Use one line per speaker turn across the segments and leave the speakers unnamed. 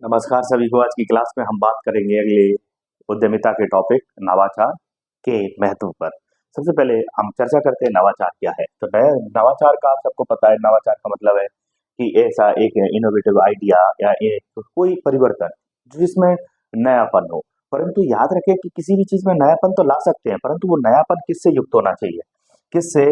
नमस्कार सभी को। आज की क्लास में हम बात करेंगे अगले उद्यमिता के टॉपिक नवाचार के महत्व पर। सबसे पहले हम चर्चा करते हैं नवाचार क्या है। तो नवाचार का आप सबको पता है, नवाचार का मतलब है कि ऐसा एक इनोवेटिव आइडिया या एक कोई परिवर्तन जिसमें नयापन हो। परंतु याद रखें कि किसी भी चीज में नयापन तो ला सकते हैं, परंतु वो नयापन किससे युक्त होना चाहिए, किससे,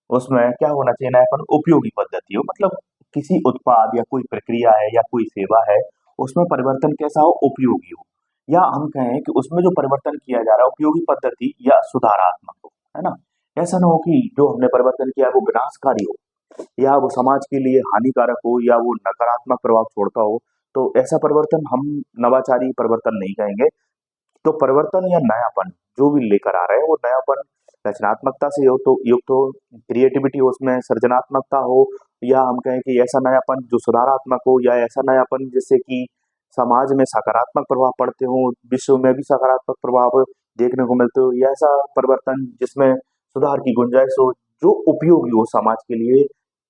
उसमें क्या होना चाहिए, नयापन उपयोगी पद्धति हो। मतलब किसी उत्पाद या कोई प्रक्रिया है या कोई सेवा है, उसमें परिवर्तन कैसा हो, उपयोगी हो। या हम कहें कि उसमें जो परिवर्तन किया जा रहा है उपयोगी पद्धति या सुधारात्मक हो, है ना। ऐसा ना हो कि जो हमने परिवर्तन किया है वो विनाशकारी हो या वो समाज के लिए हानिकारक हो या वो नकारात्मक प्रभाव छोड़ता हो। तो ऐसा परिवर्तन हम नवाचारी परिवर्तन नहीं कहेंगे। तो परिवर्तन या नयापन जो भी लेकर आ रहे हैं, वो नयापन रचनात्मकता से युक्त हो, क्रिएटिविटी हो, उसमें सृजनात्मकता हो, या हम कहें कि ऐसा नयापन जो सुधारात्मक हो, या ऐसा नयापन जिससे कि समाज में सकारात्मक प्रभाव पड़ते हो, विश्व में भी सकारात्मक प्रभाव देखने को मिलते हो, या ऐसा परिवर्तन जिसमें सुधार की गुंजाइश हो, जो उपयोगी हो समाज के लिए,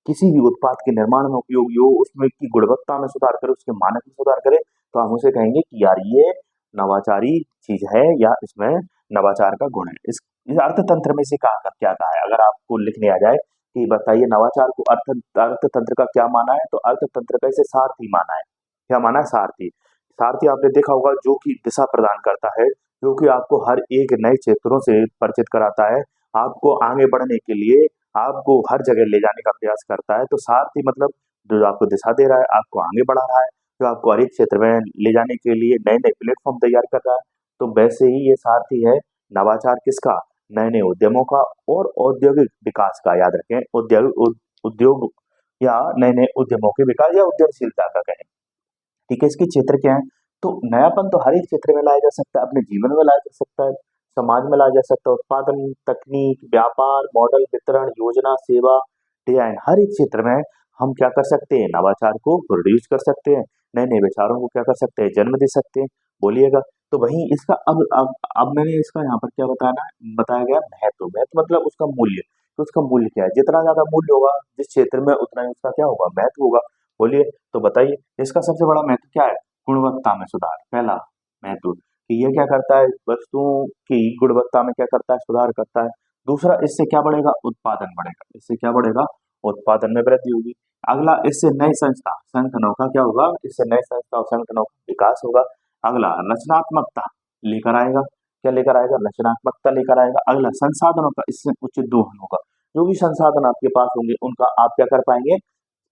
किसी भी उत्पाद के निर्माण में उपयोगी हो, उसमें की गुणवत्ता में सुधार करे, उसके मानक में सुधार करे, तो हम उसे कहेंगे कि यार ये नवाचारी चीज है या इसमें नवाचार का गुण है। इस अर्थतंत्र में से क्या कहा है, अगर आपको लिखने आ जाए कि बताइए नवाचार को अर्थतंत्र का क्या माना है, तो अर्थतंत्र का इसे सारथी माना है। क्या माना है, सारथी। सारथी आपने देखा होगा, जो कि दिशा प्रदान करता है, जो कि आपको हर एक नए क्षेत्रों से परिचित कराता है, आपको आगे बढ़ने के लिए आपको हर जगह ले जाने का प्रयास करता है। तो सारथी मतलब जो आपको दिशा दे रहा है, आपको आगे बढ़ा रहा है, जो आपको हर एक क्षेत्र में ले जाने के लिए नए नए प्लेटफॉर्म तैयार कर रहा है। तो वैसे ही ये सारथी है नवाचार किसका, नए नए उद्यमों का और औद्योगिक विकास का। याद रखें, उद्योग या नए नए उद्यमों के विकास या उद्यमशीलता का कहें। ठीक है, इसके क्षेत्र क्या है। तो नयापन तो हर एक क्षेत्र में लाया जा सकता है, अपने जीवन में लाया जा सकता है, समाज में लाया जा सकता है, उत्पादन, तकनीक, व्यापार, मॉडल, वितरण, योजना, सेवा, डिजाइन, हर एक क्षेत्र में हम क्या कर सकते हैं, नवाचार को प्रोड्यूस कर सकते हैं, नए नए विचारों को क्या कर सकते हैं, जन्म दे सकते हैं। बोलिएगा। तो वही इसका अब मैंने इसका यहाँ पर क्या बताया गया, महत्व। महत्व मतलब उसका मूल्य। तो उसका मूल्य क्या है, जितना ज्यादा मूल्य होगा जिस क्षेत्र में, उतना ही उसका क्या होगा, महत्व होगा। बोलिए। तो बताइए, इसका सबसे बड़ा महत्व क्या है, गुणवत्ता में सुधार। पहला महत्व कि ये क्या करता है, वस्तुओं की गुणवत्ता में क्या करता है, सुधार करता है। दूसरा, इससे क्या बढ़ेगा, उत्पादन बढ़ेगा। इससे क्या बढ़ेगा, उत्पादन में वृद्धि होगी। अगला, इससे नई संस्था संगठनों का क्या होगा, इससे नए संस्था और संगठनों का विकास होगा। अगला, रचनात्मकता लेकर आएगा। क्या लेकर आएगा, रचनात्मकता लेकर आएगा। अगला, संसाधनों का इससे उचित दोहन होगा। जो भी संसाधन आपके पास होंगे उनका आप क्या कर पाएंगे,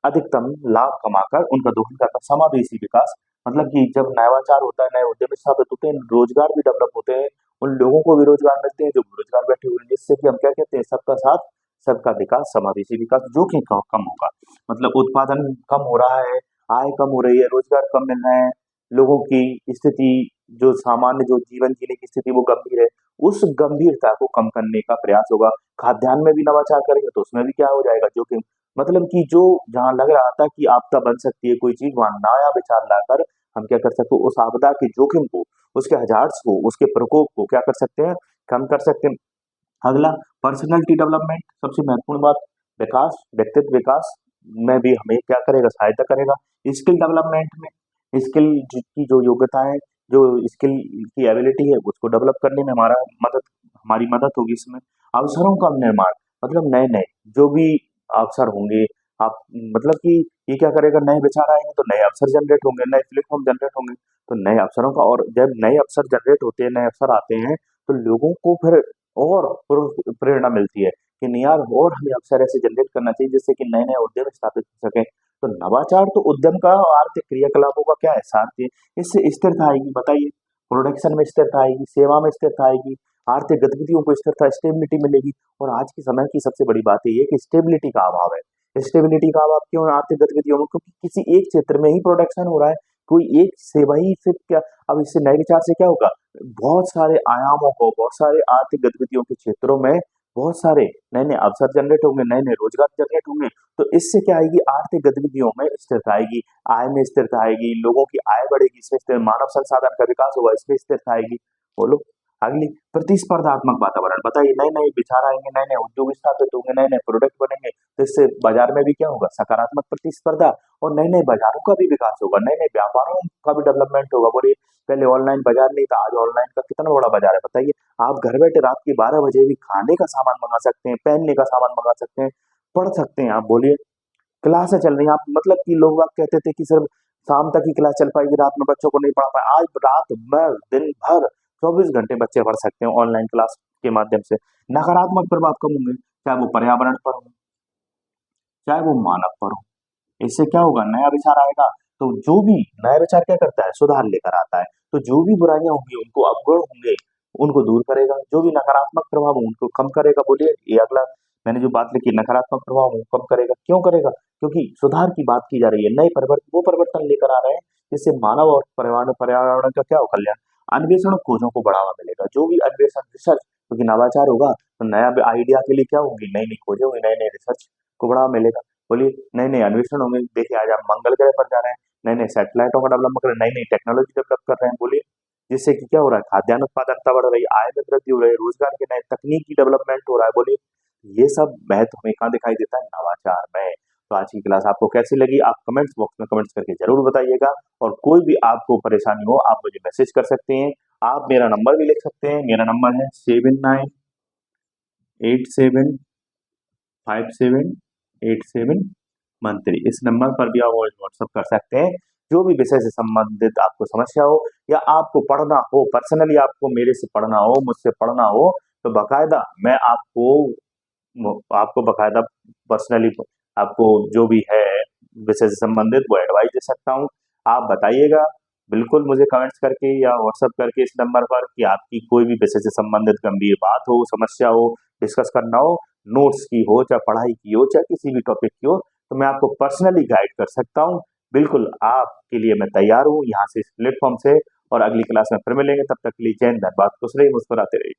अधिकतम लाभ कमाकर उनका दोहन करना। समावेशी विकास मतलब कि जब नवाचार होता है, नए उद्यम स्थापित होते हैं, रोजगार भी डेवलप होते हैं, उन लोगों को भी रोजगार मिलते हैं जो बेरोजगार बैठे हुए हैं, जिससे कि हम क्या कहते हैं, सबका साथ सबका विकास, समावेशी विकास। जोखिम कम होगा, मतलब उत्पादन कम हो रहा है, आय कम हो रही है, रोजगार कम मिल रहे हैं, लोगों की स्थिति, जो सामान्य जो जीवन जीने की स्थिति वो गंभीर है, उस गंभीरता को कम करने का प्रयास होगा। खाद्यान्न में भी नवाचार करेंगे तो उसमें भी क्या हो जाएगा, जोखिम, मतलब कि जो जहाँ लग रहा था कि आपदा बन सकती है कोई चीज, वहां नया विचार लाकर हम क्या कर सकते हैं, उस आपदा के जोखिम को, उसके हजार्ड्स को, उसके प्रकोप को क्या कर सकते हैं, कम कर सकते हैं। अगला, पर्सनैलिटी डेवलपमेंट, सबसे महत्वपूर्ण बात, विकास, व्यक्तित्व विकास में भी हमें क्या करेगा, सहायता करेगा। स्किल डेवलपमेंट में स्किल की जो योग्यता है, जो स्किल की एबिलिटी है, उसको डेवलप करने में हमारी मदद होगी इसमें। अवसरों का निर्माण मतलब नए नए जो भी अवसर होंगे, आप मतलब कि ये क्या करेगा, नए विचार आएंगे तो नए अवसर जनरेट होंगे, नए प्लेटफॉर्म जनरेट होंगे। तो नए अवसरों का, और जब नए अवसर जनरेट होते हैं, नए अवसर आते हैं, तो लोगों को फिर और प्रेरणा मिलती है कि नहीं यार, और हमें अवसर ऐसे जनरेट करना चाहिए जिससे कि नए नए उद्यम स्थापित हो सके। तो नवाचार तो उद्यम का और आर्थिक क्रियाकलापों का क्या है, साथ ही इससे स्थिरता आएगी। बताइए, प्रोडक्शन में स्थिरता आएगी, सेवा में स्थिरता आएगी, आर्थिक गतिविधियों को स्थिरता, स्टेबिलिटी मिलेगी। और आज के समय की सबसे बड़ी बात ये है कि स्टेबिलिटी का अभाव है। स्टेबिलिटी का अभाव क्यों है आर्थिक गतिविधियों में, क्योंकि किसी एक क्षेत्र में ही प्रोडक्शन हो रहा है, कोई एक सेवा ही सिर्फ क्या। अब इससे नए विचार से क्या होगा, बहुत सारे आयामों को, बहुत सारे आर्थिक गतिविधियों के क्षेत्रों में बहुत सारे नए नए अवसर जनरेट होंगे, नए नए रोजगार जनरेट होंगे। तो इससे क्या आएगी, आर्थिक गतिविधियों में स्थिरता आएगी, आय में स्थिरता आएगी, लोगों की आय बढ़ेगी, इसमें मानव संसाधन का विकास होगा, इसमें स्थिरता आएगी। बोलो। अगली, प्रतिस्पर्धात्मक वातावरण। बताइए, नए-नए विचार आएँगे, नए-नए उद्योग स्थापित होंगे, नए-नए प्रोडक्ट बनेंगे, तो इससे बाजार में भी क्या होगा? सकारात्मक प्रतिस्पर्धा और नए-नए बाज़ारों का भी विकास होगा, नए-नए व्यापारों का भी डेवलपमेंट होगा। बोलिए, पहले ऑनलाइन बाज़ार नहीं था, आज ऑनलाइन का कितना बड़ा बाज़ार है बताइए। आप घर बैठे रात के 12 बजे भी खाने का सामान मँगा सकते हैं, पहनने का सामान मँगा सकते हैं, पढ़ सकते हैं आप। बोलिए, क्लासें चल रही हैं, आप मतलब कि लोग बाग कहते थे कि सिर्फ शाम तक ही क्लास चल पाएगी, रात में बच्चों को नहीं पढ़ा पाए। आज रात भर, दिन भर 24 घंटे बच्चे पढ़ सकते हैं ऑनलाइन क्लास के माध्यम से। नकारात्मक प्रभाव कम होंगे, चाहे वो पर्यावरण पर हो, चाहे वो मानव पर हो। इससे क्या होगा? नया विचार आएगा, तो जो भी नया विचार क्या करता है? सुधार लेकर आता है। तो जो भी बुराइयाँ होंगी, उनको अवगुण होंगे, उनको दूर करेगा। जो भी नकारात्मक प्रभाव हो, उनको कम करेगा। बोलिए, ये अगला मैंने जो बात लिखी, नकारात्मक प्रभाव हो, कम करेगा। क्यों करेगा? क्योंकि सुधार की बात की जा रही है, नए वो परिवर्तन लेकर आ रहे हैं, जिससे मानव और पर्यावरण का क्या हो? कल्याण। अन्वेषण और खोजों को बढ़ावा मिलेगा। जो भी अन्वेषण, रिसर्च, क्योंकि नवाचार होगा, तो नया आइडिया के लिए क्या होगी? नई-नई खोजें होंगी, नए-नए रिसर्च को बढ़ावा मिलेगा। बोलिए, नए-नए अन्वेषण होंगे। देखिए, आज हम मंगल ग्रह पर जा रहे हैं, नए-नए सैटेलाइटों का डेवलपमेंट कर रहे हैं, नई-नई टेक्नोलॉजी डेवलप कर रहे हैं। बोलिए, जिससे कि क्या हो रहा है? खाद्यान्न उत्पादकता बढ़ रही है, आय में वृद्धि हो रही है, रोजगार के नए तकनीकी डेवलपमेंट हो रहा है। बोलिए, ये सब महत्व हमें कहाँ दिखाई देता है? नवाचार में। तो आज की क्लास आपको कैसी लगी? आप कमेंट्स बॉक्स में कमेंट्स करके जरूर बताइएगा, और कोई भी आपको परेशानी हो, आप मुझे मैसेज कर सकते हैं। आप मेरा नंबर भी लिख सकते हैं। मेरा नंबर है 7987578713। इस नंबर पर भी आप व्हाट्सअप कर सकते हैं। जो भी विषय से संबंधित आपको समस्या हो, या आपको पढ़ना हो, पर्सनली आपको मेरे से पढ़ना हो, मुझसे पढ़ना हो, तो बाकायदा मैं आपको बाकायदा पर्सनली आपको जो भी है विषय से संबंधित वो एडवाइस दे सकता हूँ। आप बताइएगा बिल्कुल मुझे कमेंट्स करके या व्हाट्सएप करके इस नंबर पर, कि आपकी कोई भी विषय से संबंधित गंभीर बात हो, समस्या हो, डिस्कस करना हो, नोट्स की हो, चाहे पढ़ाई की हो, चाहे किसी भी टॉपिक की हो, तो मैं आपको पर्सनली गाइड कर सकता हूँ। बिल्कुल आपके लिए मैं तैयार हूँ यहाँ से, इस प्लेटफॉर्म से। और अगली क्लास में फिर मिलेंगे, तब तक के लिए जय हिंद, धन्यवाद, खुश रहिए, मुस्कुराते रहिए।